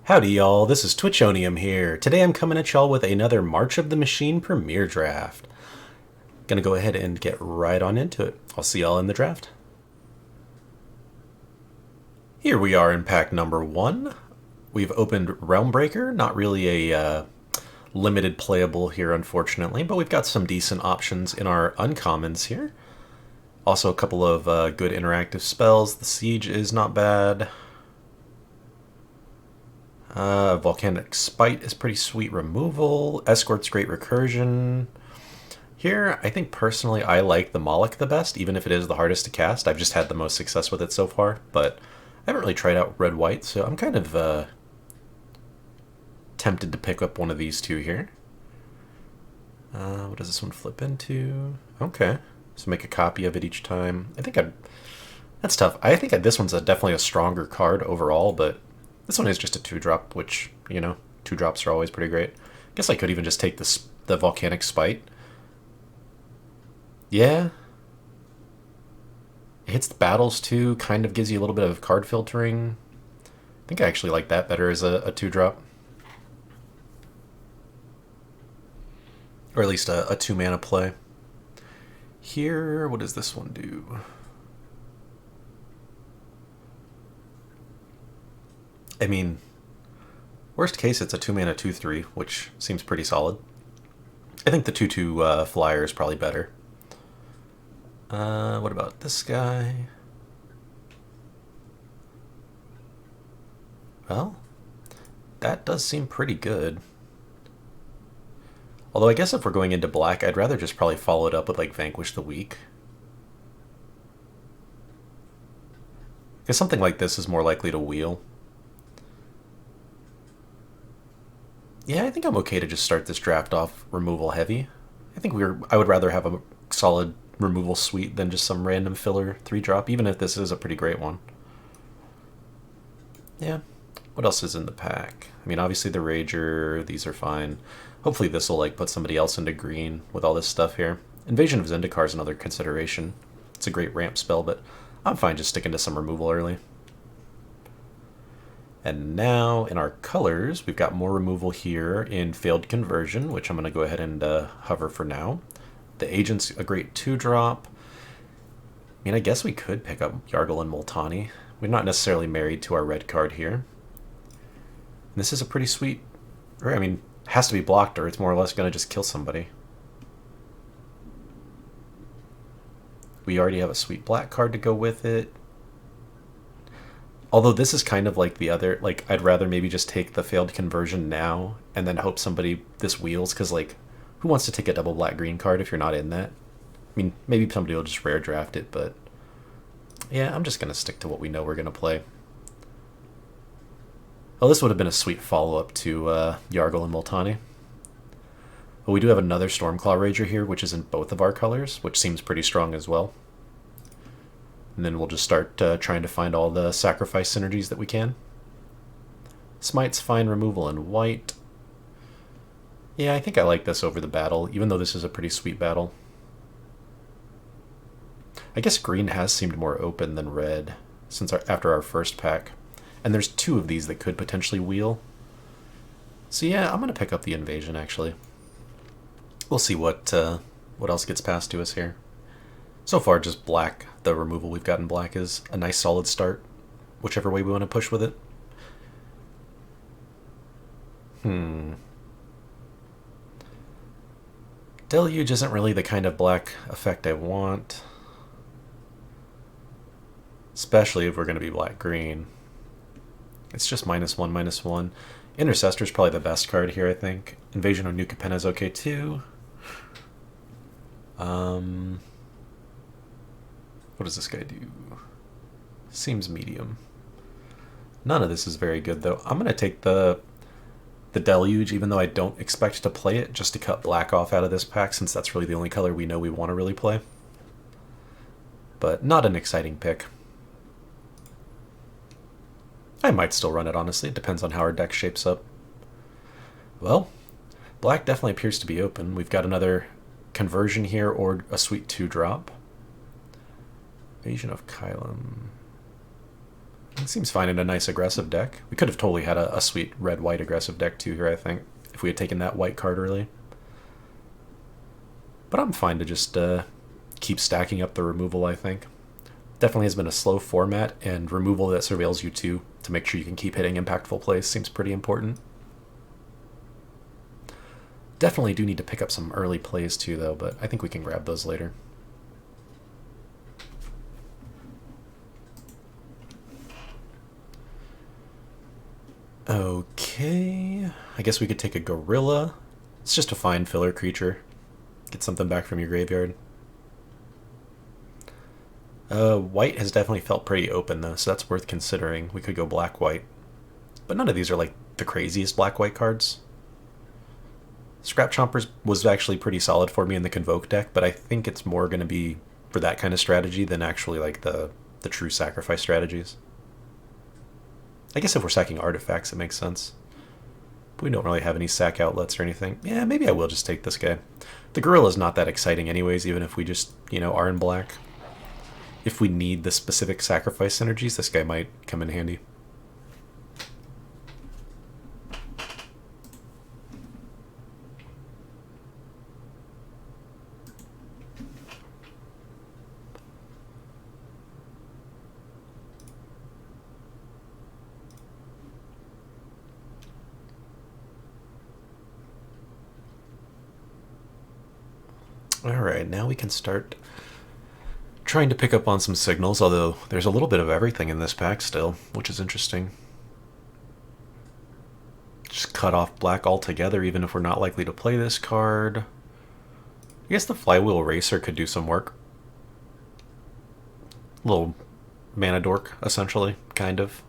Howdy y'all, this is Twitchonium here. Today I'm coming at y'all with another March of the Machine Premiere Draft. Gonna go ahead and get right on into it. I'll see y'all in the draft. Here we are in pack number 1. We've opened Realmbreaker, not really a limited playable here unfortunately, but we've got some decent options in our uncommons here. Also a couple of good interactive spells. The Siege is not bad. Volcanic Spite is pretty sweet removal. Escort's great recursion. Here, I think personally I like the Moloch the best, even if it is the hardest to cast. I've just had the most success with it so far, but I haven't really tried out Red-White, so I'm kind of tempted to pick up one of these two here. What does this one flip into? Okay, so make a copy of it each time. That's tough. I think this one's definitely a stronger card overall, but this one is just a 2-drop, which, 2-drops are always pretty great. Guess I could even just take the Volcanic Spite. Yeah. It hits the battles too, kind of gives you a little bit of card filtering. I think I actually like that better as a 2-drop. Or at least a 2-mana play. Here, what does this one do? I mean, worst case, it's a 2-mana 2/3, which seems pretty solid. I think the 2/2 flyer is probably better. What about this guy? Well, that does seem pretty good. Although I guess if we're going into black, I'd rather just probably follow it up with like Vanquish the Weak. Because something like this is more likely to wheel. Yeah, I think I'm okay to just start this draft off removal heavy. I would rather have a solid removal suite than just some random filler 3-drop, even if this is a pretty great one. Yeah. What else is in the pack? I mean, obviously the Rager, these are fine. Hopefully this will put somebody else into green with all this stuff here. Invasion of Zendikar is another consideration. It's a great ramp spell, but I'm fine just sticking to some removal early. And now, in our colors, we've got more removal here in Failed Conversion, which I'm going to go ahead and hover for now. The Agent's a great 2-drop. I mean, I guess we could pick up Yargle and Multani. We're not necessarily married to our red card here. And this is a pretty sweet... has to be blocked or it's more or less going to just kill somebody. We already have a sweet black card to go with it. Although this is kind of like the other, I'd rather maybe just take the Failed Conversion now and then hope this wheels, because, who wants to take a double black-green card if you're not in that? I mean, maybe somebody will just rare draft it, but yeah, I'm just going to stick to what we know we're going to play. Well, this would have been a sweet follow-up to Yargle and Multani. But we do have another Stormclaw Rager here, which is in both of our colors, which seems pretty strong as well. And then we'll just start trying to find all the sacrifice synergies that we can. Smite's fine removal in white. Yeah, I think I like this over the battle, even though this is a pretty sweet battle. I guess green has seemed more open than red after our first pack. And there's 2 of these that could potentially wheel. So yeah, I'm going to pick up the Invasion, actually. We'll see what else gets passed to us here. So far, just black. The removal we've got in black is a nice solid start, whichever way we want to push with it. Deluge isn't really the kind of black effect I want. Especially if we're going to be black-green. It's just -1/-1. Intercestor's probably the best card here, I think. Invasion of New Capenna is okay too. What does this guy do? Seems medium. None of this is very good, though. I'm going to take the Deluge, even though I don't expect to play it, just to cut black off out of this pack, since that's really the only color we know we want to really play. But not an exciting pick. I might still run it, honestly. It depends on how our deck shapes up. Well, black definitely appears to be open. We've got another conversion here or a sweet 2-drop. Invasion of Kylum. It seems fine in a nice aggressive deck. We could have totally had a sweet red-white aggressive deck too here, I think, if we had taken that white card early. But I'm fine to just keep stacking up the removal, I think. Definitely has been a slow format, and removal that surveils you too, to make sure you can keep hitting impactful plays, seems pretty important. Definitely do need to pick up some early plays too, though, but I think we can grab those later. Okay, I guess we could take a gorilla. It's just a fine filler creature. Get something back from your graveyard. White has definitely felt pretty open though, so that's worth considering. We could go black-white. But none of these are like the craziest black-white cards. Scrap Chompers was actually pretty solid for me in the Convoke deck, but I think it's more going to be for that kind of strategy than actually like the true sacrifice strategies. I guess if we're sacking artifacts, it makes sense. But we don't really have any sack outlets or anything. Yeah, maybe I will just take this guy. The Gorilla's not that exciting anyways, even if we just, are in black. If we need the specific sacrifice synergies, this guy might come in handy. Alright, now we can start trying to pick up on some signals, although there's a little bit of everything in this pack still, which is interesting. Just cut off black altogether, even if we're not likely to play this card. I guess the Flywheel Racer could do some work. Little mana dork, essentially, kind of.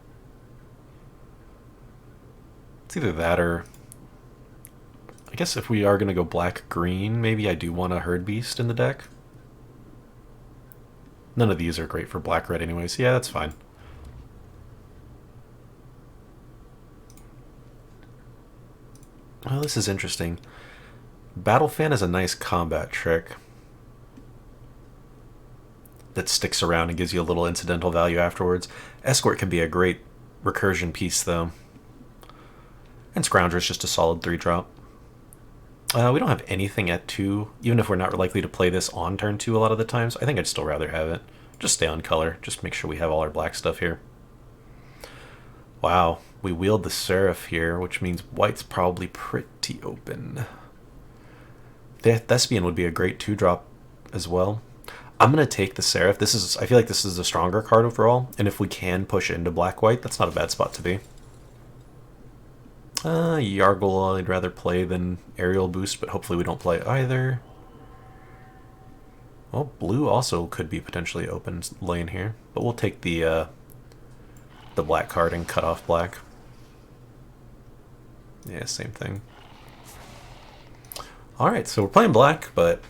It's either that or... I guess if we are going to go black-green, maybe I do want a Herd Beast in the deck. None of these are great for black-red anyways. Yeah, that's fine. Oh, this is interesting. Battle Fan is a nice combat trick that sticks around and gives you a little incidental value afterwards. Escort can be a great recursion piece, though. And Scrounger is just a solid 3-drop. We don't have anything at 2, even if we're not likely to play this on turn 2 a lot of the times. I think I'd still rather have it. Just stay on color. Just make sure we have all our black stuff here. Wow, we wield the Seraph here, which means white's probably pretty open. The Thespian would be a great 2-drop as well. I'm going to take the Seraph. I feel like this is a stronger card overall, and if we can push into black-white, that's not a bad spot to be. Yargle I'd rather play than Aerial Boost, but hopefully we don't play either. Well, blue also could be potentially open lane here, but we'll take the black card and cut off black. Yeah, same thing. Alright, so we're playing black, but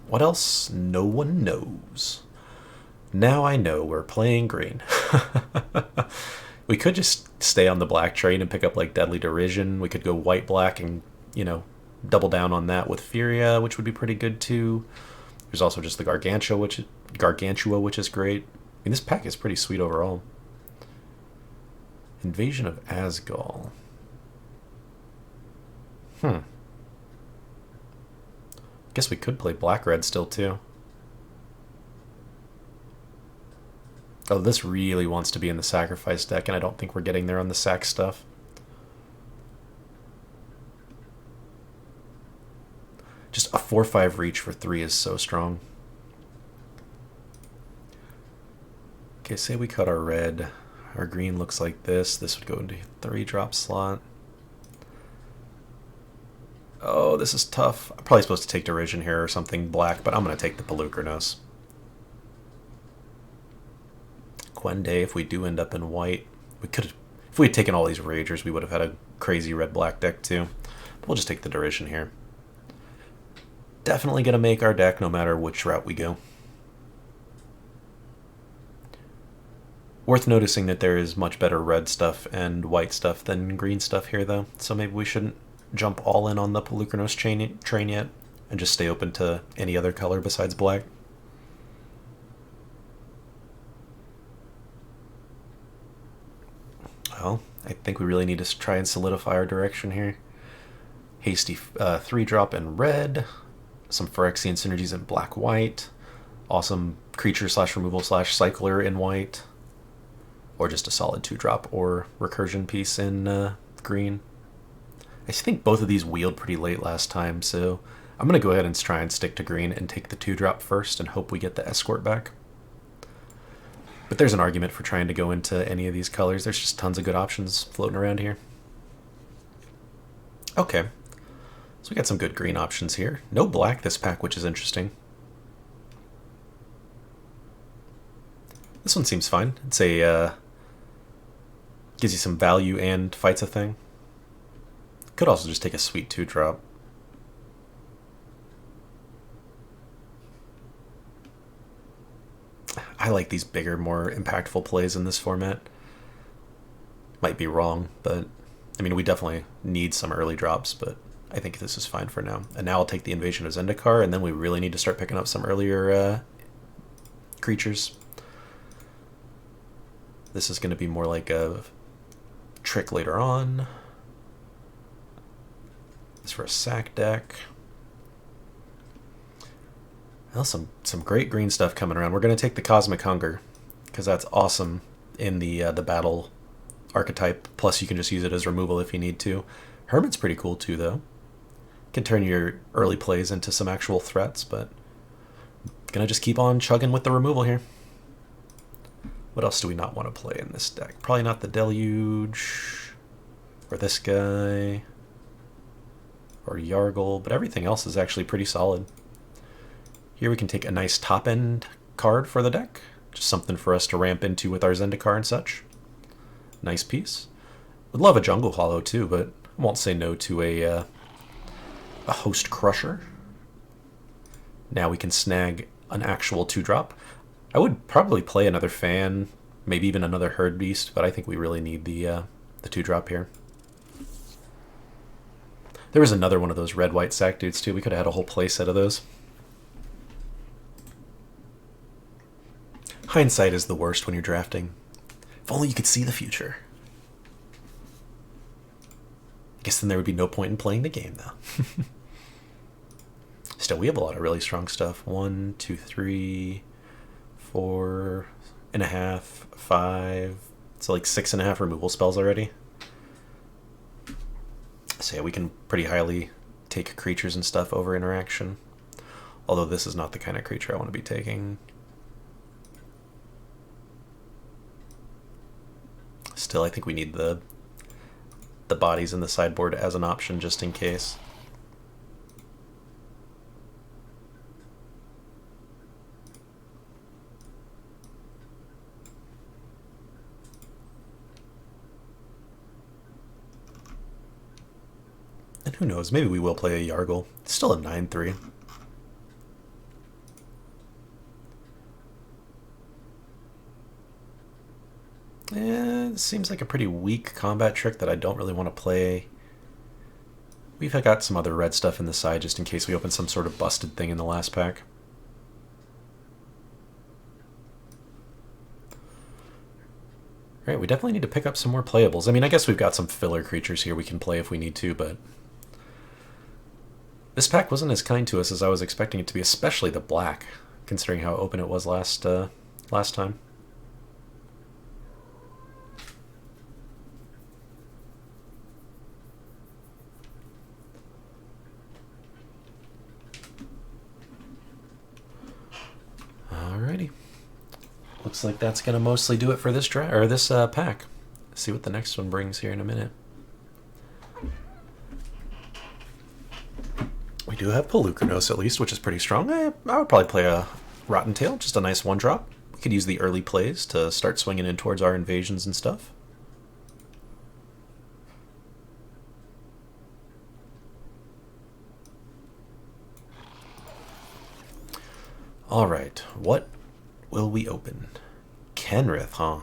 what else? No one knows. Now I know we're playing green. We could just stay on the black train and pick up like Deadly Derision. We could go white-black and, double down on that with Furia, which would be pretty good too. There's also just the Gargantua, which is great. I mean, this pack is pretty sweet overall. Invasion of Asgol. Guess we could play black-red still too. Oh, this really wants to be in the sacrifice deck, and I don't think we're getting there on the sack stuff. Just a 4/5 reach for 3 is so strong. Okay, say we cut our red. Our green looks like this. This would go into 3-drop slot. Oh, this is tough. I'm probably supposed to take Derision here or something black, but I'm going to take the Pelucranos. Quende, if we do end up in white, we could have, if we had taken all these Ragers, we would have had a crazy red-black deck too. But we'll just take the Derision here. Definitely going to make our deck no matter which route we go. Worth noticing that there is much better red stuff and white stuff than green stuff here, though. So maybe we shouldn't jump all in on the Pelucranos train yet and just stay open to any other color besides black. Well, I think we really need to try and solidify our direction here. Hasty 3-drop in red. Some Phyrexian synergies in black-white. Awesome creature slash removal slash cycler in white. Or just a solid 2-drop or recursion piece in green. I think both of these wheeled pretty late last time, so I'm going to go ahead and try and stick to green and take the 2-drop first and hope we get the escort back. But there's an argument for trying to go into any of these colors. There's just tons of good options floating around here. Okay. So we got some good green options here. No black this pack, which is interesting. This one seems fine. It's a gives you some value and fights a thing. Could also just take a sweet 2-drop. I like these bigger, more impactful plays in this format. Might be wrong, but I mean, we definitely need some early drops, but I think this is fine for now. And now I'll take the Invasion of Zendikar, and then we really need to start picking up some earlier creatures. This is going to be more like a trick later on. This for a sack deck. Well, some great green stuff coming around. We're going to take the Cosmic Hunger, because that's awesome in the battle archetype. Plus, you can just use it as removal if you need to. Hermit's pretty cool too, though. Can turn your early plays into some actual threats, but gonna just keep on chugging with the removal here. What else do we not want to play in this deck? Probably not the Deluge, or this guy, or Yargle, but everything else is actually pretty solid. Here we can take a nice top-end card for the deck. Just something for us to ramp into with our Zendikar and such. Nice piece. Would love a Jungle Hollow too, but I won't say no to a Host Crusher. Now we can snag an actual 2-drop. I would probably play another Fan, maybe even another Herd Beast, but I think we really need the 2-drop here. There was another one of those red-white sack dudes too. We could have had a whole play set of those. Hindsight is the worst when you're drafting. If only you could see the future. I guess then there would be no point in playing the game, though. Still, we have a lot of really strong stuff. 1, 2, 3, 4.5, 5. So like 6.5 removal spells already. So yeah, we can pretty highly take creatures and stuff over interaction. Although this is not the kind of creature I want to be taking. Still, I think we need the bodies in the sideboard as an option just in case. And who knows, maybe we will play a Yargle. It's still a 9/3. It seems like a pretty weak combat trick that I don't really want to play. We've got some other red stuff in the side just in case we open some sort of busted thing in the last pack. Right, we definitely need to pick up some more playables. I mean, I guess we've got some filler creatures here we can play if we need to, but this pack wasn't as kind to us as I was expecting it to be, especially the black, considering how open it was last time. Alrighty. Looks like that's gonna mostly do it for this pack. See what the next one brings here in a minute. We do have Pelucranos at least, which is pretty strong. I would probably play a Rotten Tail, just a nice 1-drop. We could use the early plays to start swinging in towards our invasions and stuff. Alright, what will we open? Kenrith, huh?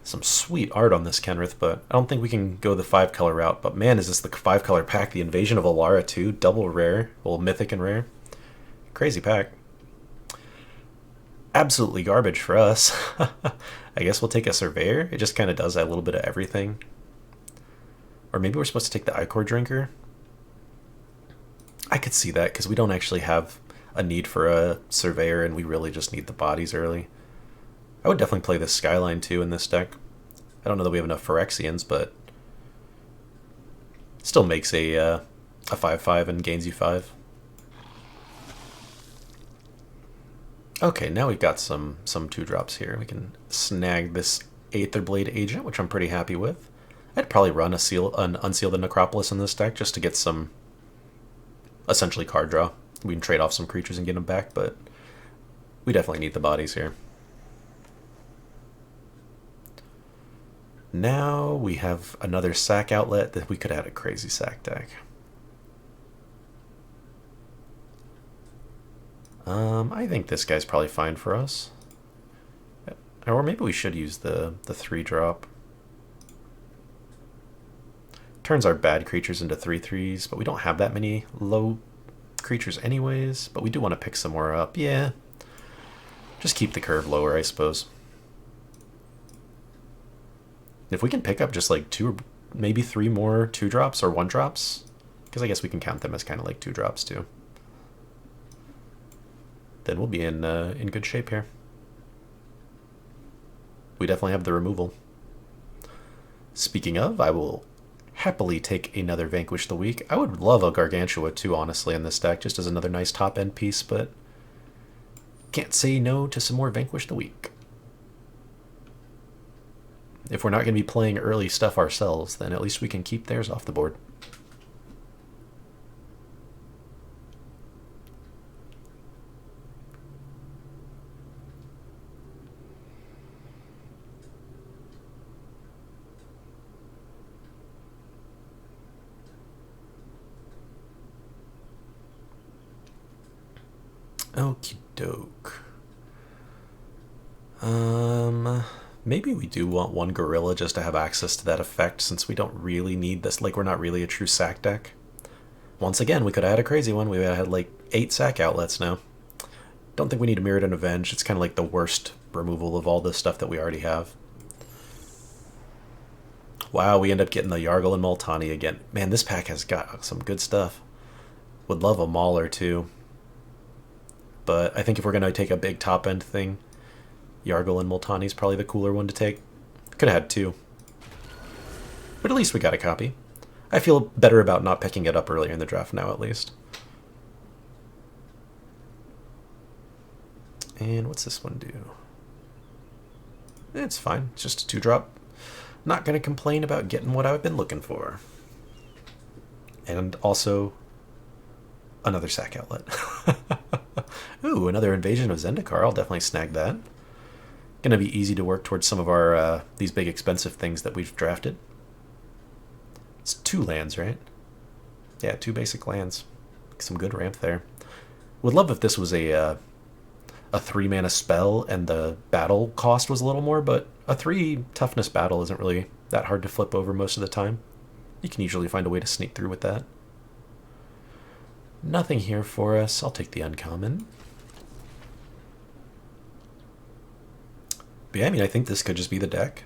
Some sweet art on this Kenrith, but I don't think we can go the 5-color route. But man, is this the 5-color pack. The Invasion of Alara too. Double rare. Well, mythic and rare. Crazy pack. absolutely garbage for us. I guess we'll take a Surveyor. It just kind of does a little bit of everything. Or maybe we're supposed to take the Ichor Drinker. I could see that because we don't actually have a need for a Surveyor and we really just need the bodies early. I would definitely play this Skyline too in this deck. I don't know that we have enough Phyrexians, but still makes a 5/5 and gains you 5. Okay, now we've got some 2-drops here. We can snag this Aetherblade Agent, which I'm pretty happy with. I'd probably run an Unseal the Necropolis in this deck just to get some, essentially, card draw. We can trade off some creatures and get them back, but we definitely need the bodies here. Now we have another sack outlet that we could add a crazy sack deck. I think this guy's probably fine for us. Or maybe we should use the 3-drop. Turns our bad creatures into 3/3s, but we don't have that many low creatures anyways. But we do want to pick some more up. Yeah. Just keep the curve lower, I suppose. If we can pick up just like 2, maybe 3 more 2-drops or 1-drops, because I guess we can count them as kind of like 2-drops too, then we'll be in good shape here. We definitely have the removal. Speaking of, I will happily take another Vanquish the Weak. I would love a Gargantua too, honestly, in this deck, just as another nice top-end piece, but can't say no to some more Vanquish the Weak. If we're not going to be playing early stuff ourselves, then at least we can keep theirs off the board. Okie doke. Maybe we do want one Gorilla just to have access to that effect, since we don't really need this. Like, we're not really a true sack deck. Once again, we could have had a crazy one. We would have had like 8 sack outlets now. Don't think we need a Mirrodin and Avenge. It's kind of like the worst removal of all the stuff that we already have. Wow, we end up getting the Yargle and Multani again. Man, this pack has got some good stuff. Would love a Mauler too. But I think if we're going to take a big top-end thing, Yargle and Multani is probably the cooler one to take. Could have had 2. But at least we got a copy. I feel better about not picking it up earlier in the draft now, at least. And what's this one do? It's fine. It's just a 2-drop. Not going to complain about getting what I've been looking for. And also, another sack outlet. Ooh, another Invasion of Zendikar. I'll definitely snag that. Gonna be easy to work towards some of our these big expensive things that we've drafted. It's 2 lands, right? Yeah, 2 basic lands. Some good ramp there. Would love if this was a 3-mana spell and the battle cost was a little more, but a 3 toughness battle isn't really that hard to flip over most of the time. You can usually find a way to sneak through with that. Nothing here for us. I'll take the uncommon. But yeah, I mean, I think this could just be the deck.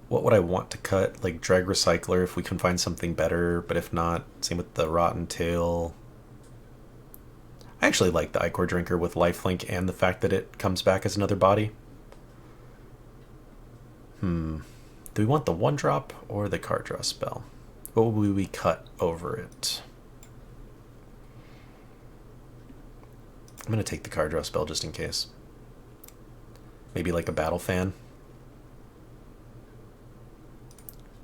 What would I want to cut? Like Drag Recycler if we can find something better, but if not, same with the Rotten Tail. I actually like the Ichor Drinker with Lifelink and the fact that it comes back as another body. Do we want the 1-drop or the card draw spell? What would we cut over it? I'm going to take the card draw spell just in case. Maybe like a Battle Fan.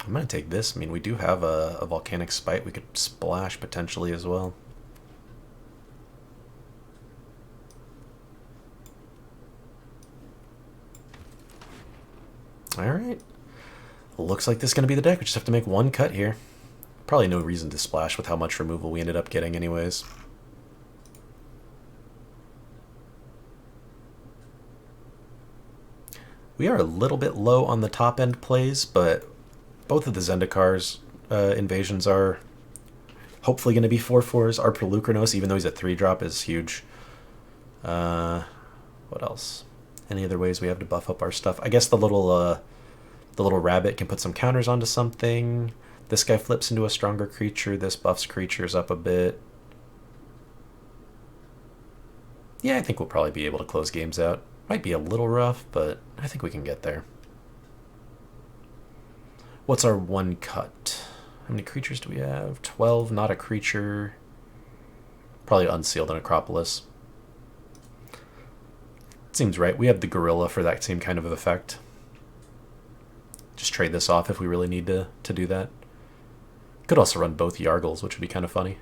I'm going to take this. I mean, we do have a Volcanic Spite. We could splash potentially as well. Alright. Looks like this is going to be the deck. We just have to make 1 cut here. Probably no reason to splash with how much removal we ended up getting anyways. We are a little bit low on the top end plays, but both of the Zendikars invasions are hopefully going to be 4/4s. Our Pelucranos, even though he's a 3-drop, is huge. What else? Any other ways we have to buff up our stuff? I guess the little rabbit can put some counters onto something. This guy flips into a stronger creature. This buffs creatures up a bit. Yeah, I think we'll probably be able to close games out. Might be a little rough, but I think we can get there. What's our one cut? How many creatures do we have? 12, not a creature. Probably Unsealed and Acropolis. Seems right. We have the Gorilla for that same kind of effect. Just trade this off if we really need to do that. Could also run both Yargles, which would be kind of funny.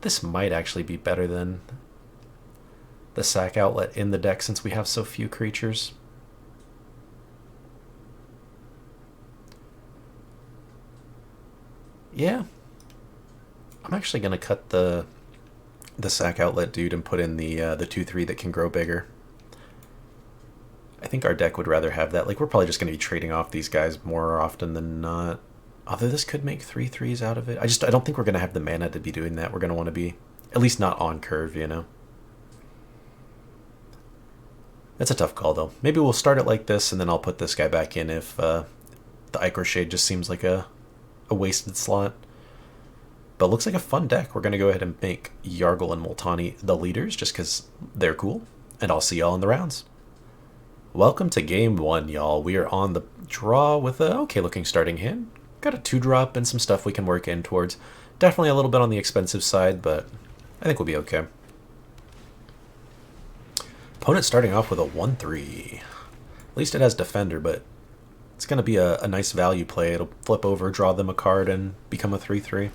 This might actually be better than the sack outlet in the deck since we have so few creatures. Yeah. I'm actually going to cut the sack outlet dude and put in the 2/3 that can grow bigger. I think our deck would rather have that. Like, we're probably just going to be trading off these guys more often than not. Although this could make 3/3s out of it. I don't think we're going to have the mana to be doing that. We're going to want to be, at least not on curve, you know? That's a tough call, though. Maybe we'll start it like this, and then I'll put this guy back in if the Ichor Shade just seems like a wasted slot. But it looks like a fun deck. We're going to go ahead and make Yargle and Multani the leaders, just because they're cool. And I'll see y'all in the rounds. Welcome to Game 1, y'all. We are on the draw with a okay-looking starting hand. Got a 2-drop and some stuff we can work in towards. Definitely a little bit on the expensive side, but I think we'll be okay. Opponent starting off with a 1/3. At least it has Defender, but it's going to be a nice value play. It'll flip over, draw them a card, and become a 3/3.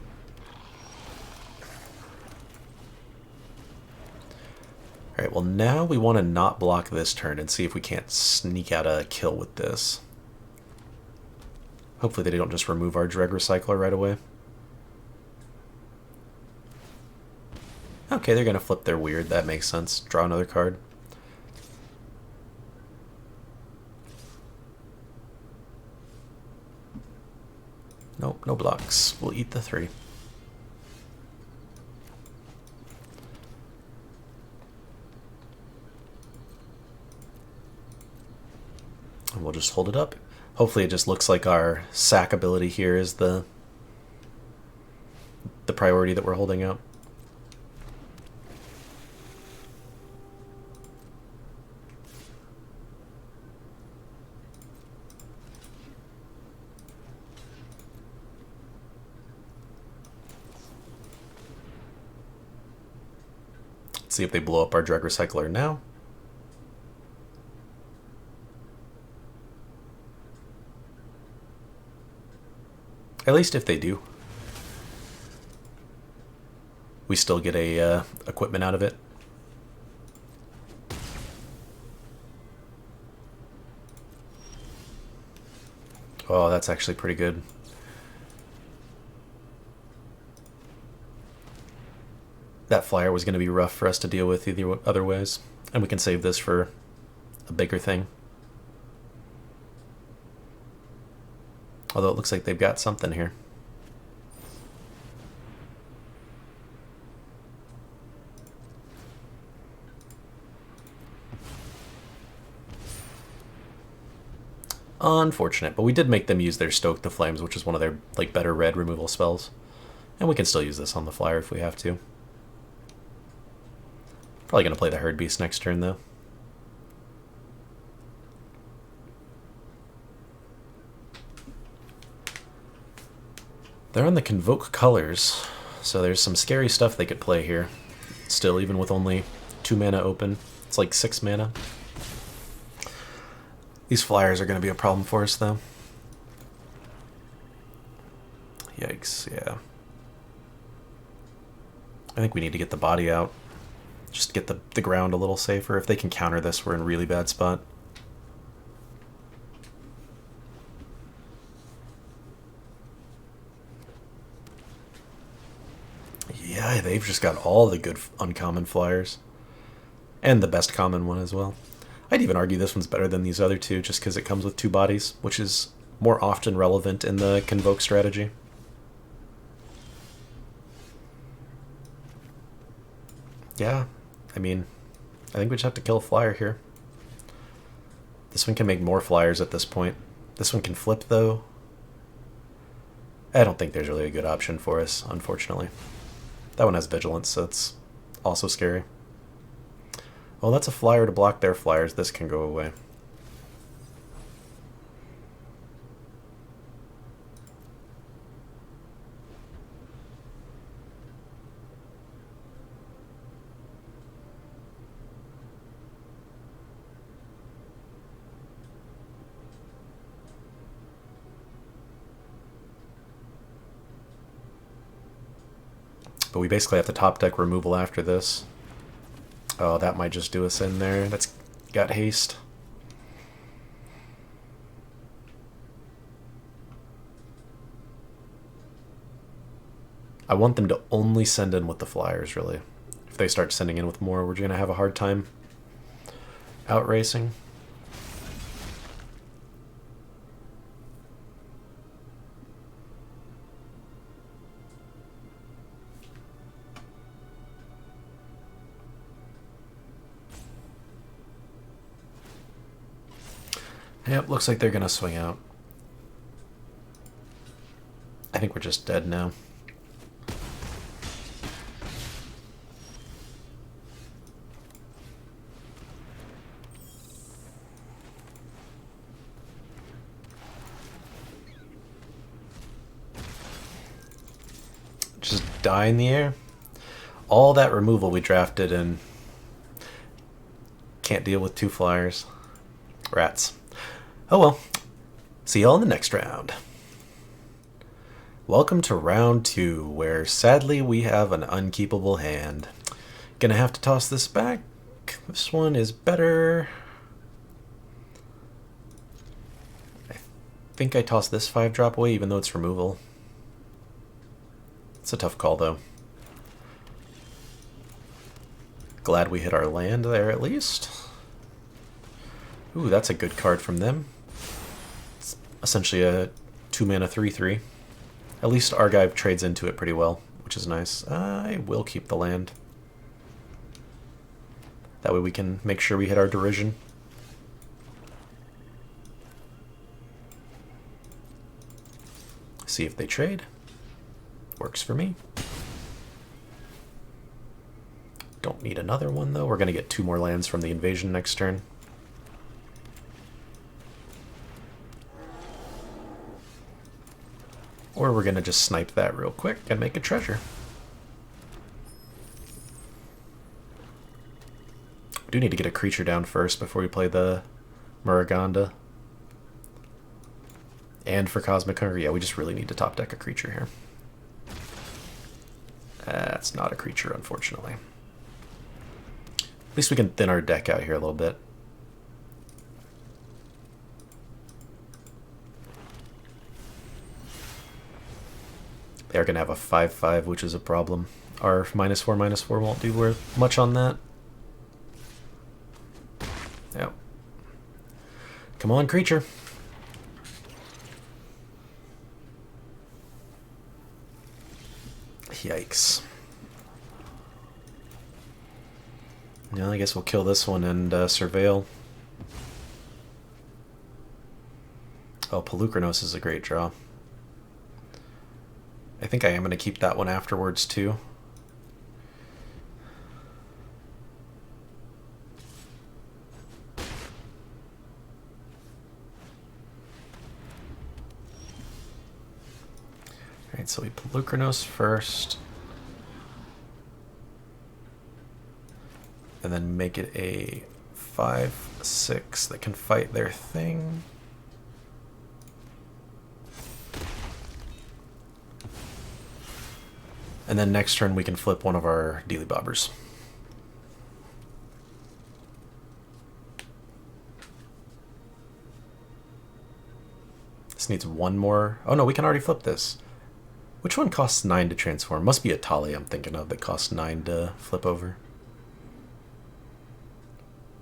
Alright, well now we want to not block this turn and see if we can't sneak out a kill with this. Hopefully they don't just remove our Dreg Recycler right away. Okay, they're going to flip their weird. That makes sense. Draw another card. Nope, no blocks. We'll eat the 3. And we'll just hold it up. Hopefully it just looks like our sack ability here is the priority that we're holding out. Let's see if they blow up our Dreg Recycler now. At least if they do. We still get a equipment out of it. Oh, that's actually pretty good. That flyer was going to be rough for us to deal with either other ways. And we can save this for a bigger thing. Although it looks like they've got something here. Unfortunate, but we did make them use their Stoke the Flames, which is one of their better red removal spells. And we can still use this on the flyer if we have to. Probably going to play the Herd Beast next turn, though. They're on the Convoke colors, so there's some scary stuff they could play here. Still, even with only 2 mana open. It's like 6 mana. These flyers are going to be a problem for us, though. Yikes, yeah. I think we need to get the body out. Just get the ground a little safer. If they can counter this, we're in a really bad spot. Yeah, they've just got all the good uncommon flyers. And the best common one as well. I'd even argue this one's better than these other two just because it comes with 2 bodies, which is more often relevant in the Convoke strategy. Yeah, I mean, I think we just have to kill a flyer here. This one can make more flyers at this point. This one can flip, though. I don't think there's really a good option for us, unfortunately. That one has vigilance, so it's also scary. Well, that's a flyer to block their flyers. This can go away. But we basically have to top deck removal after this. Oh, that might just do us in there. That's got haste. I want them to only send in with the flyers, really. If they start sending in with more, we're going to have a hard time outracing. Yep, looks like they're going to swing out. I think we're just dead now. Just die in the air. All that removal we drafted and can't deal with 2 flyers. Rats. Oh well. See y'all in the next round. Welcome to round 2, where sadly we have an unkeepable hand. Gonna have to toss this back. This one is better. I think I tossed this 5-drop away even though it's removal. It's a tough call though. Glad we hit our land there at least. Ooh, that's a good card from them. It's essentially a 2-mana 3/3. At least our guy trades into it pretty well, which is nice. I will keep the land. That way we can make sure we hit our derision. See if they trade. Works for me. Don't need another one though. We're going to get 2 more lands from the invasion next turn. Or we're going to just snipe that real quick and make a treasure. We do need to get a creature down first before we play the Muraganda. And for Cosmic Hunger, yeah, we just really need to top deck a creature here. That's not a creature, unfortunately. At least we can thin our deck out here a little bit. They're going to have a 5/5, which is a problem. Our -4/-4 won't do much on that. Yep. Come on, creature. Yikes. Yeah, I guess we'll kill this one and surveil. Oh, Pelucranos is a great draw. I think I am going to keep that one afterwards, too. Alright, so we Pelucranos first. And then make it a 5/6 that can fight their thing. And then next turn we can flip one of our Dealy Bobbers. This needs 1 more. Oh no, we can already flip this. Which one costs 9 to transform? Must be a Tali I'm thinking of that costs 9 to flip over.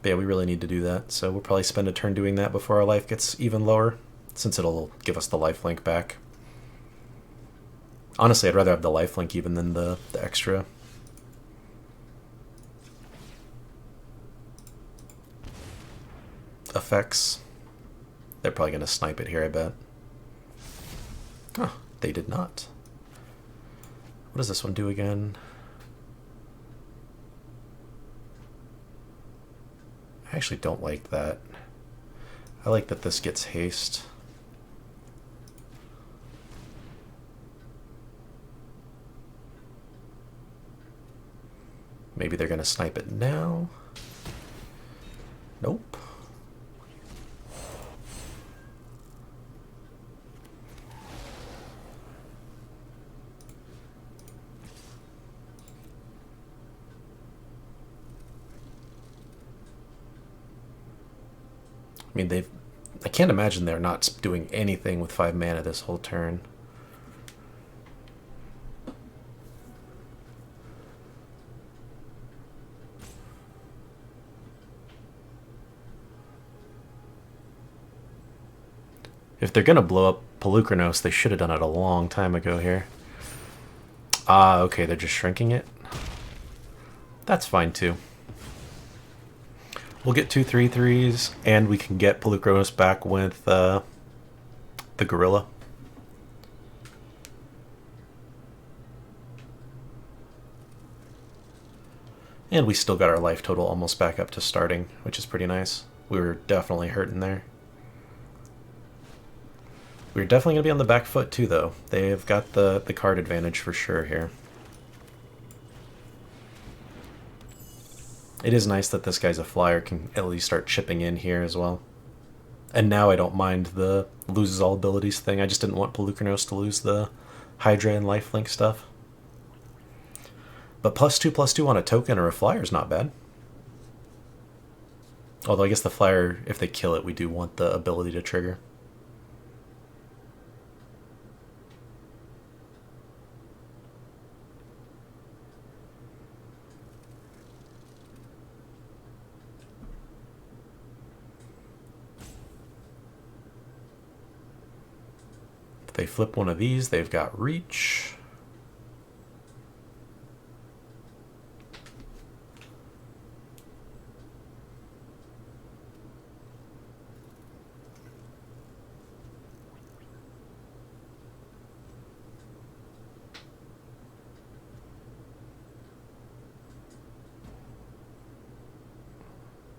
But yeah, we really need to do that, so we'll probably spend a turn doing that before our life gets even lower, since it'll give us the lifelink back. Honestly, I'd rather have the lifelink even than the extra. effects. They're probably going to snipe it here, I bet. Oh, they did not. What does this one do again? I actually don't like that. I like that this gets haste. Maybe they're going to snipe it now. Nope. I mean, I can't imagine they're not doing anything with 5 mana this whole turn. If they're gonna blow up Pelucranos, they should have done it a long time ago here. Ah, okay, they're just shrinking it. That's fine too. We'll get 2 3/3s, and we can get Pelucranos back with the Gorilla. And we still got our life total almost back up to starting, which is pretty nice. We were definitely hurting there. We're definitely going to be on the back foot too, though. They've got the card advantage for sure here. It is nice that this guy's a flyer, can at least start chipping in here as well. And now I don't mind the loses all abilities thing. I just didn't want Pelucranos to lose the Hydra and lifelink stuff. But +2/+2 on a token or a flyer is not bad. Although I guess the flyer, if they kill it, we do want the ability to trigger. If they flip one of these, they've got reach.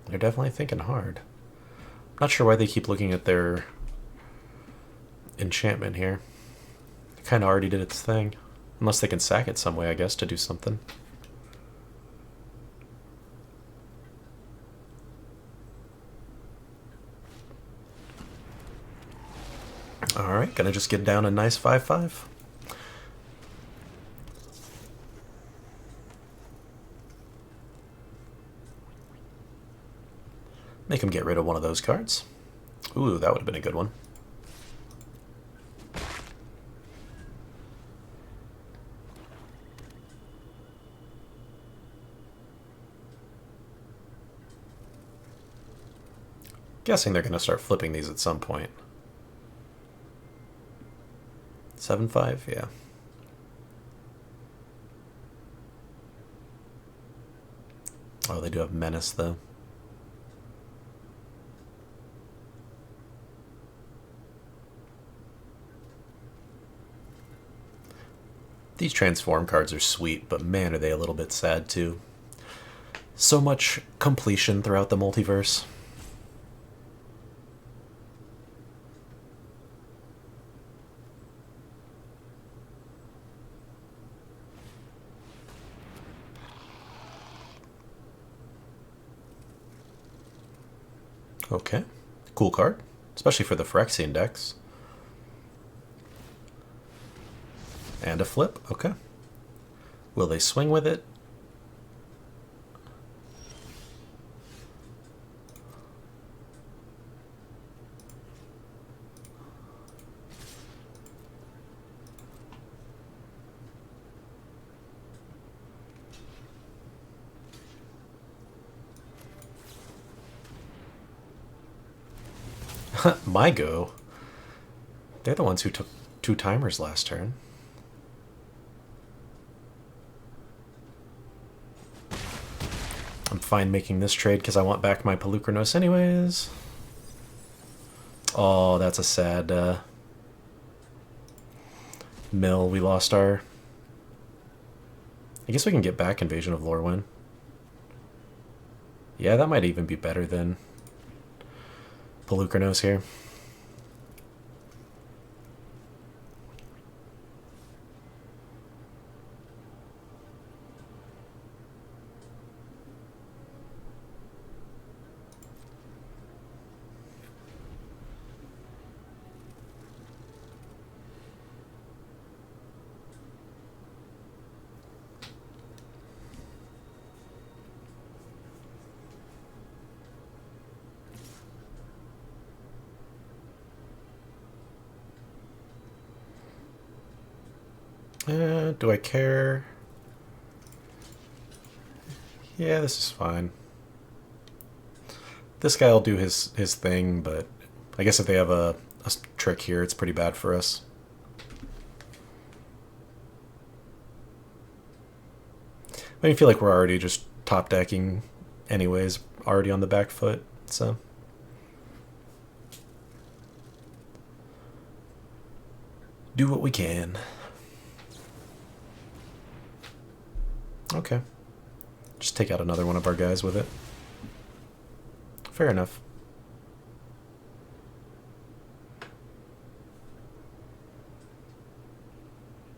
They're definitely thinking hard. Not sure why they keep looking at their enchantment here. It kind of already did its thing. Unless they can sack it some way, I guess, to do something. Alright, gonna just get down a nice 5/5. Make him get rid of one of those cards. Ooh, that would have been a good one. Guessing they're going to start flipping these at some point. 7/5, yeah. Oh, they do have Menace, though. These transform cards are sweet, but man, are they a little bit sad, too. So much completion throughout the multiverse. Okay, cool card, especially for the Phyrexian decks. And a flip, okay. Will they swing with it? My go. They're the ones who took 2 timers last turn. I'm fine making this trade because I want back my Pelucranos anyways. Oh, that's a sad mill. We lost our... I guess we can get back Invasion of Lorwyn. Yeah, that might even be better than Pelucranos here. Do I care? Yeah, this is fine. This guy will do his thing, but I guess if they have a trick here, it's pretty bad for us. I feel like we're already just top decking anyways, already on the back foot, so... do what we can. Okay. Just take out another one of our guys with it. Fair enough.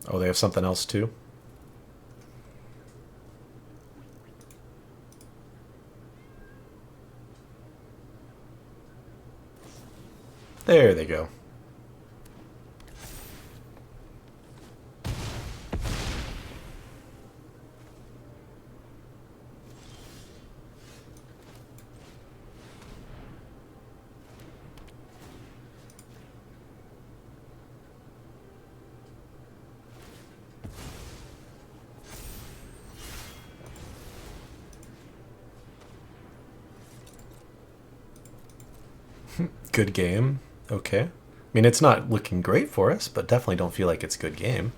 Oh, they have something else too? There they go. Good game. Okay. I mean, it's not looking great for us, but definitely don't feel like it's a good game.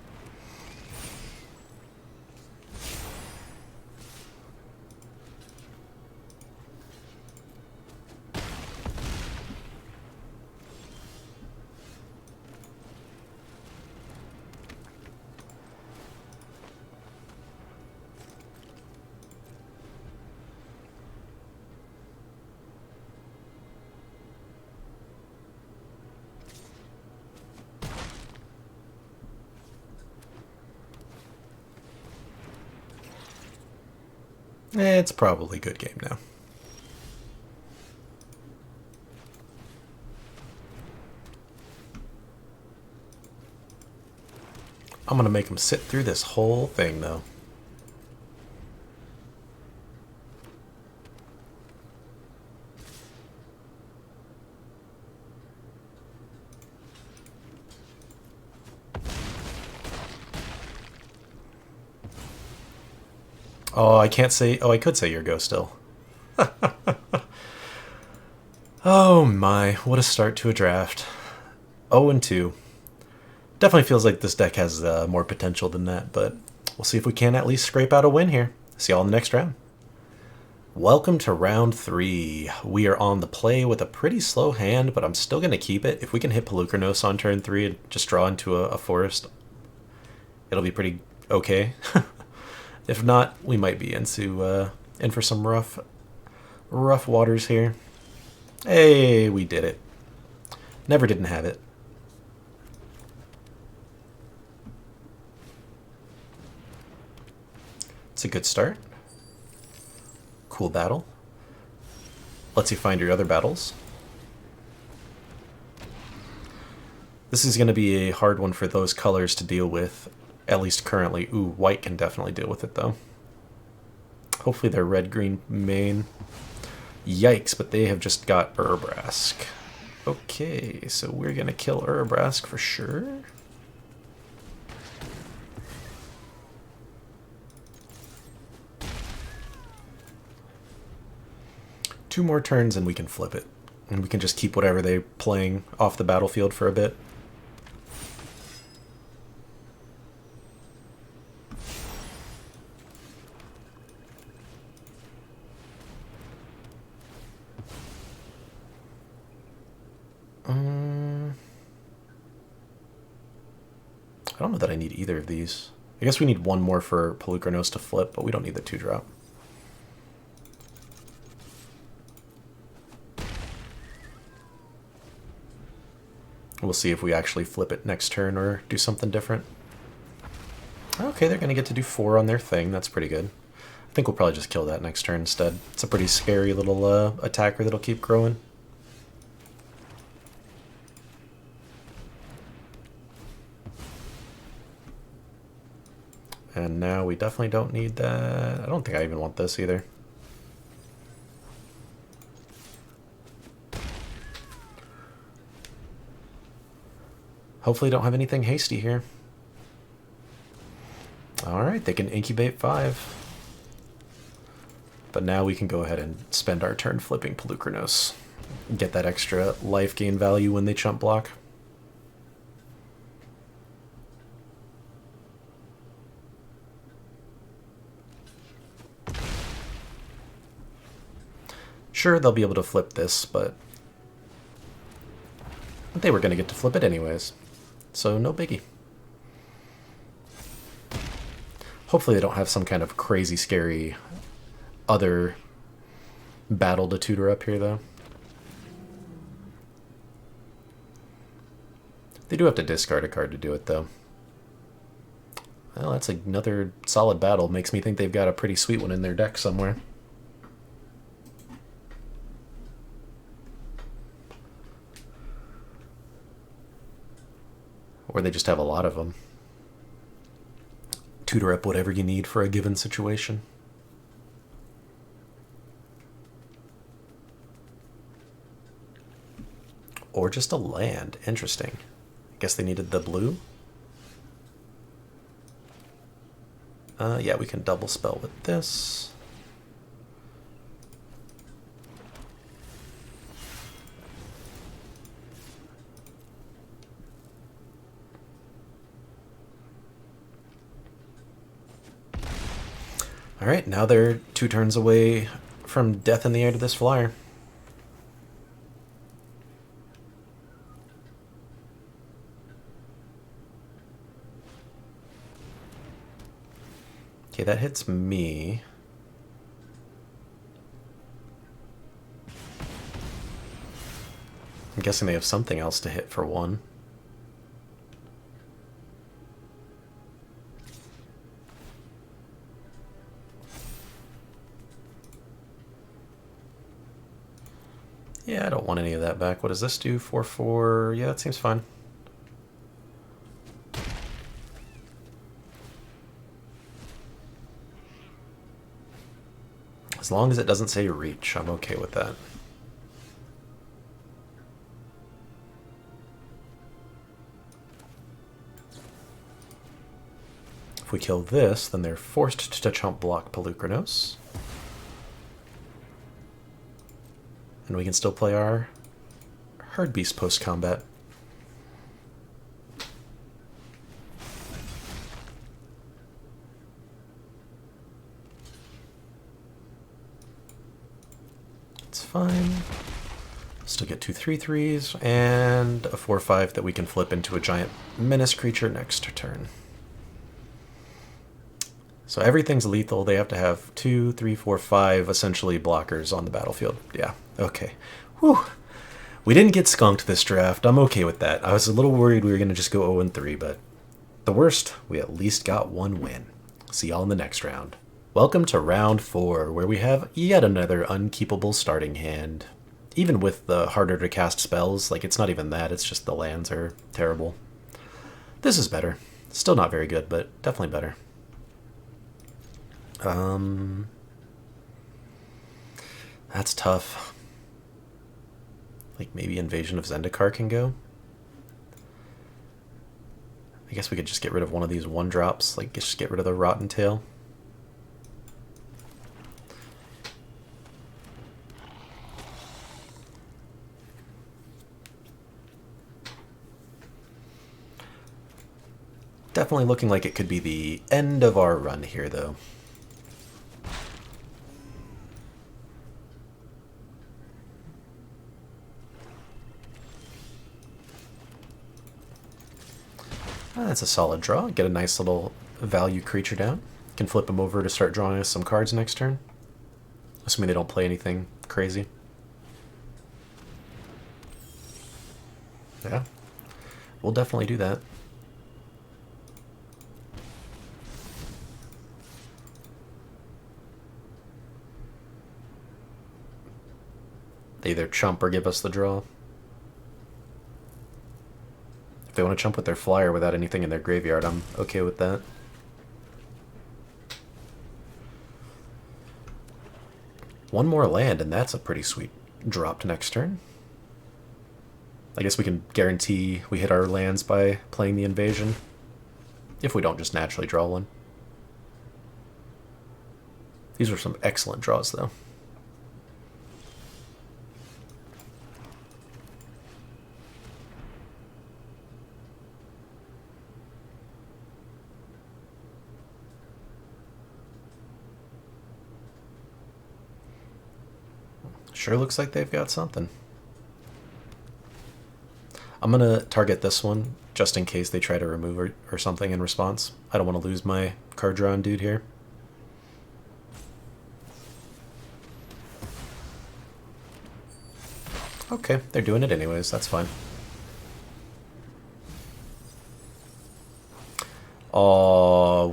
It's probably a good game now. I'm gonna make him sit through this whole thing, though. Oh, I can't say... Oh, I could say your go still. Oh my, what a start to a draft. 0-2. Definitely feels like this deck has more potential than that, but we'll see if we can at least scrape out a win here. See y'all in the next round. Welcome to round 3. We are on the play with a pretty slow hand, but I'm still going to keep it. If we can hit Pelucranos on turn 3 and just draw into a forest, it'll be pretty okay. If not, we might be into in for some rough waters here. Hey, we did it. Never didn't have it. It's a good start. Cool battle. Lets you find your other battles. This is going to be a hard one for those colors to deal with, at least currently. Ooh, white can definitely deal with it, though. Hopefully they're red-green main. Yikes, but they have just got Urbrask. Okay, so we're going to kill Urbrask for sure. Two more turns and we can flip it. And we can just keep whatever they're playing off the battlefield for a bit. I don't know that I need either of these. I guess we need one more for Pelucranos to flip, but we don't need the 2-drop. We'll see if we actually flip it next turn or do something different. Okay, they're going to get to do 4 on their thing. That's pretty good. I think we'll probably just kill that next turn instead. It's a pretty scary little attacker that'll keep growing. And now we definitely don't need that. I don't think I even want this either. Hopefully don't have anything hasty here. Alright, they can incubate 5. But now we can go ahead and spend our turn flipping Pelucranos. Get that extra life gain value when they chump block. Sure, they'll be able to flip this, but they were going to get to flip it anyways. So no biggie. Hopefully they don't have some kind of crazy, scary other battle to tutor up here, though. They do have to discard a card to do it, though. Well, that's another solid battle. Makes me think they've got a pretty sweet one in their deck somewhere. Or they just have a lot of them. Tutor up whatever you need for a given situation. Or just a land. Interesting. I guess they needed the blue. Yeah, we can double spell with this. Alright, now they're 2 turns away from death in the air to this flyer. Okay, that hits me. I'm guessing they have something else to hit for 1. Yeah, I don't want any of that back. What does this do? 4/4. Yeah, that seems fine. As long as it doesn't say reach, I'm okay with that. If we kill this, then they're forced to chump block Pelucranos. And we can still play our Herd Beast post-combat. It's fine. Still get 2 3/3s and a 4/5 that we can flip into a giant menace creature next turn. So everything's lethal. They have to have 2, 3, 4, 5 essentially blockers on the battlefield. Yeah, okay. Whew. We didn't get skunked this draft. I'm okay with that. I was a little worried we were going to just go 0-3, but the worst, we at least got 1 win. See y'all in the next round. Welcome to round 4, where we have yet another unkeepable starting hand. Even with the harder to cast spells, like it's not even that, it's just the lands are terrible. This is better. Still not very good, but definitely better. That's tough. Like maybe Invasion of Zendikar can go? I guess we could just get rid of one of these 1-drops, like just get rid of the Rotten Tail. Definitely looking like it could be the end of our run here, though. That's a solid draw. Get a nice little value creature down. Can flip him over to start drawing us some cards next turn. Assuming they don't play anything crazy. Yeah. We'll definitely do that. They either chump or give us the draw. If they want to chump with their flyer without anything in their graveyard, I'm okay with that. One more land, and that's a pretty sweet drop to next turn. I guess we can guarantee we hit our lands by playing the invasion. If we don't just naturally draw one. These are some excellent draws, though. Sure looks like they've got something. I'm going to target this one just in case they try to remove or something in response. I don't want to lose my card drawing dude here. Okay, they're doing it anyways, that's fine. Oh,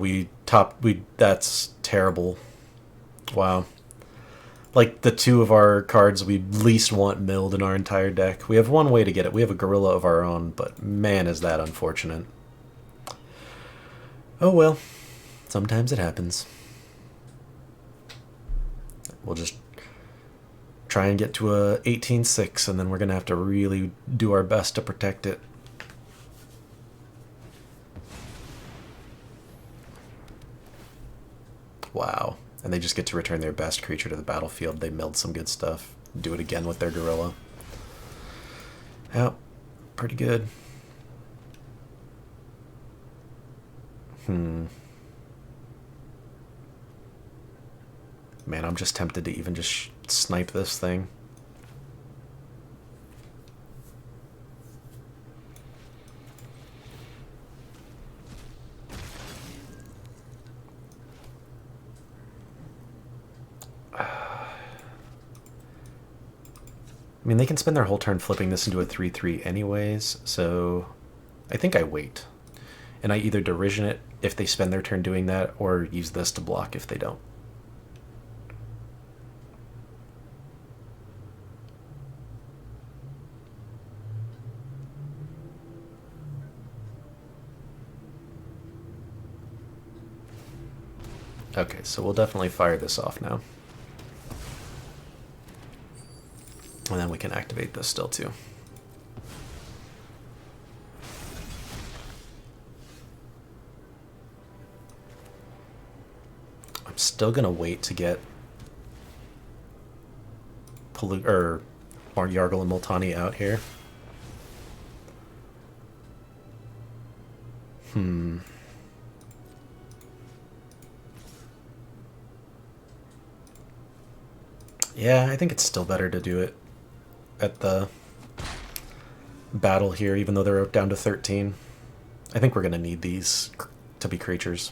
that's terrible. Wow. Like, the two of our cards we least want milled in our entire deck. We have one way to get it. We have a gorilla of our own, but man, is that unfortunate. Oh well. Sometimes it happens. We'll just try and get to a 18-6, and then we're going to have to really do our best to protect it. Wow. And they just get to return their best creature to the battlefield. They milled some good stuff. Do it again with their gorilla. Yeah, pretty good. Man, I'm just tempted to even just snipe this thing. I mean, they can spend their whole turn flipping this into a 3/3 anyways, so I think I wait. And I either derision it if they spend their turn doing that, or use this to block if they don't. Okay, so we'll definitely fire this off now. And then we can activate this still too. I'm still gonna wait to get or Yargle and Multani out here. Yeah, I think it's still better to do it at the battle here, even though they're down to 13. I think we're going to need these to be creatures.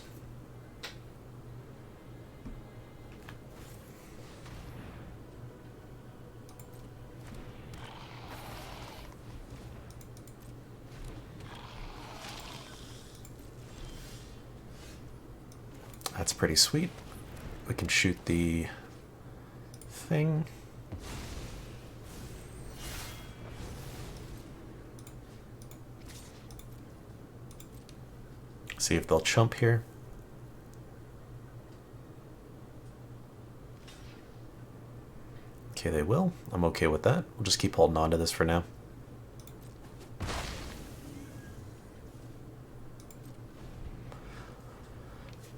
That's pretty sweet. We can shoot the thing. See if they'll chump here. Okay, they will. I'm okay with that. We'll just keep holding on to this for now.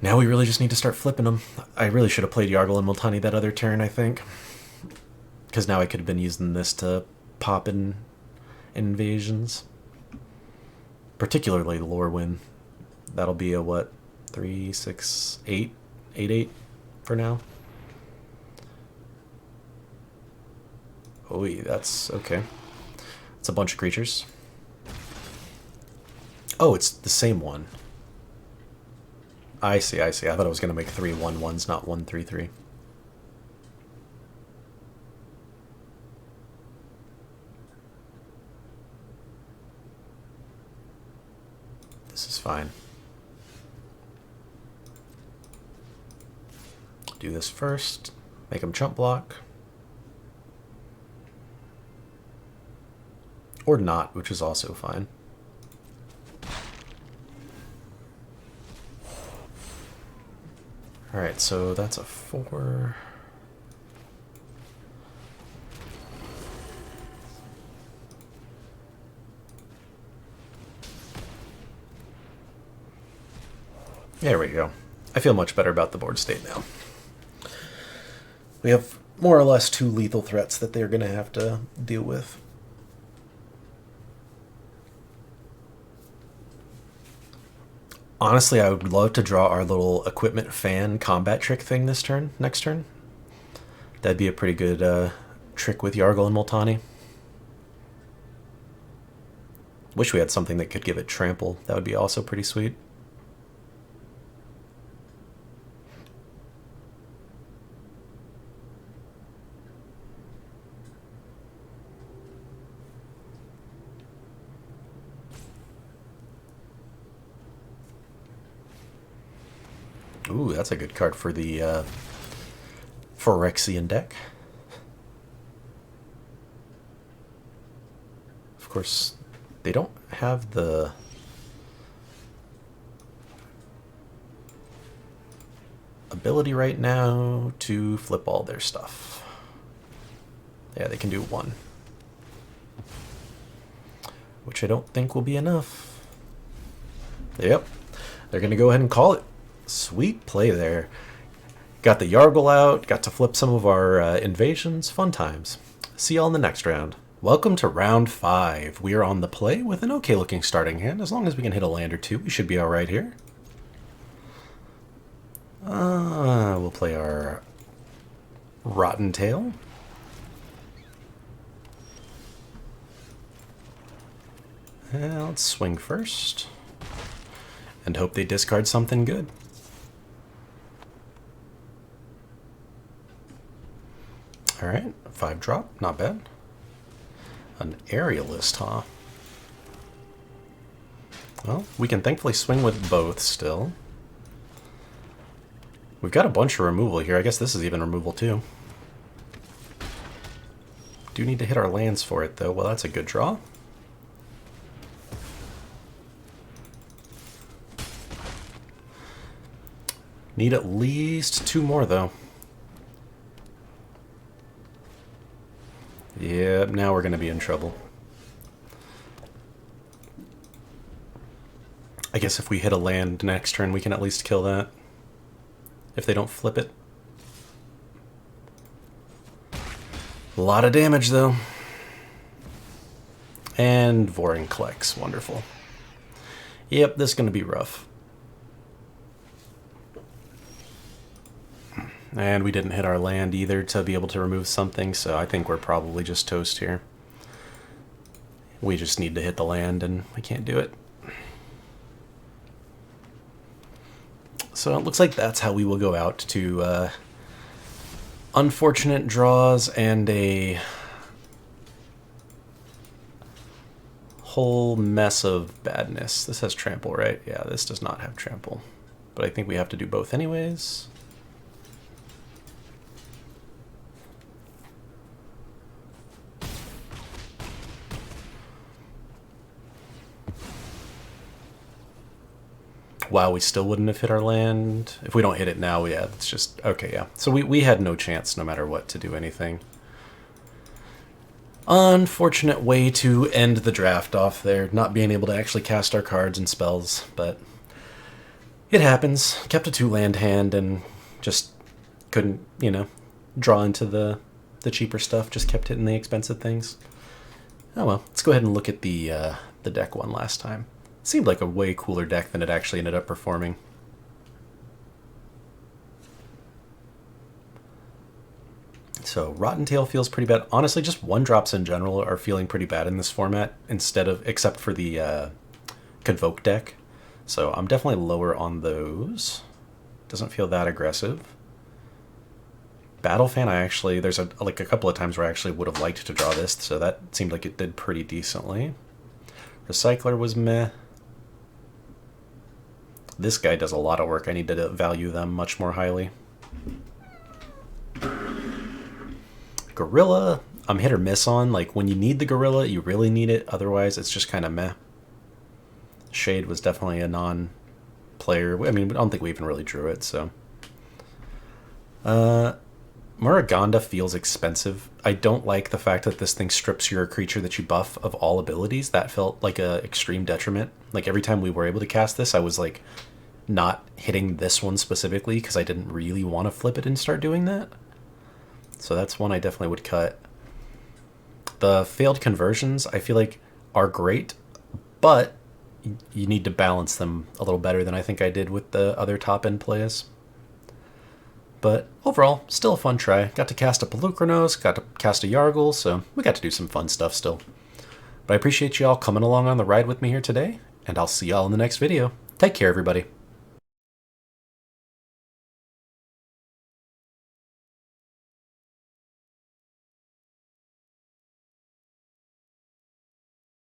Now we really just need to start flipping them. I really should have played Yargle and Multani that other turn, I think. Because now I could have been using this to pop in invasions. Particularly the Lorwyn. That'll be a, what, 3, 6, 8? 8/8 for now. Oh, that's okay. It's a bunch of creatures. Oh, it's the same one. I see, I see. I thought I was going to make 3 1-1s, not 1 3-3. This is fine. Do this first. Make him chump block. Or not, which is also fine. Alright, so that's a 4. There we go. I feel much better about the board state now. We have more or less 2 lethal threats that they're going to have to deal with. Honestly, I would love to draw our little equipment fan combat trick thing next turn. That'd be a pretty good trick with Yargle and Multani. Wish we had something that could give it trample. That would be also pretty sweet. Ooh, that's a good card for the Phyrexian deck. Of course, they don't have the ability right now to flip all their stuff. Yeah, they can do 1. Which I don't think will be enough. Yep, they're going to go ahead and call it. Sweet play there. Got the Yargle out, got to flip some of our invasions. Fun times. See y'all in the next round. Welcome to round 5. We are on the play with an okay looking starting hand. As long as we can hit a land or 2, we should be alright here. We'll play our Rotten Tail. Let's swing first. And hope they discard something good. Alright, 5 drop, not bad. An Aerialist, huh? Well, we can thankfully swing with both still. We've got a bunch of removal here. I guess this is even removal too. Do need to hit our lands for it though. Well, that's a good draw. Need at least 2 more though. Yep, now we're going to be in trouble. I guess if we hit a land next turn, we can at least kill that. If they don't flip it. A lot of damage, though. And Vorinclex, wonderful. Yep, this is going to be rough. And we didn't hit our land either to be able to remove something, so I think we're probably just toast here. We just need to hit the land, and we can't do it. So it looks like that's how we will go out to unfortunate draws and a whole mess of badness. This has trample, right? Yeah, this does not have trample. But I think we have to do both anyways. Wow, we still wouldn't have hit our land. If we don't hit it now, yeah, it's just... Okay, yeah. So we had no chance, no matter what, to do anything. Unfortunate way to end the draft off there, not being able to actually cast our cards and spells, but it happens. Kept a 2-land hand and just couldn't, you know, draw into the cheaper stuff, just kept hitting the expensive things. Oh well, let's go ahead and look at the deck one last time. Seemed like a way cooler deck than it actually ended up performing. So Rotten Tail feels pretty bad. Honestly, just 1-drops in general are feeling pretty bad in this format, except for the Convoke deck. So I'm definitely lower on those. Doesn't feel that aggressive. Battle Fan, I actually, there's a couple of times where I actually would have liked to draw this, so that seemed like it did pretty decently. Recycler was meh. This guy does a lot of work. I need to value them much more highly. Gorilla, I'm hit or miss on. Like, when you need the Gorilla, you really need it. Otherwise, it's just kind of meh. Shade was definitely a non-player. I mean, I don't think we even really drew it, so. Muraganda feels expensive. I don't like the fact that this thing strips your creature that you buff of all abilities. That felt like a extreme detriment. Like, every time we were able to cast this, I was like not hitting this one specifically because I didn't really want to flip it and start doing that. So that's one I definitely would cut. The failed conversions, I feel like, are great, but you need to balance them a little better than I think I did with the other top-end plays. But overall, still a fun try. Got to cast a Pelucranos, got to cast a Yargle, so we got to do some fun stuff still. But I appreciate y'all coming along on the ride with me here today, and I'll see y'all in the next video. Take care, everybody.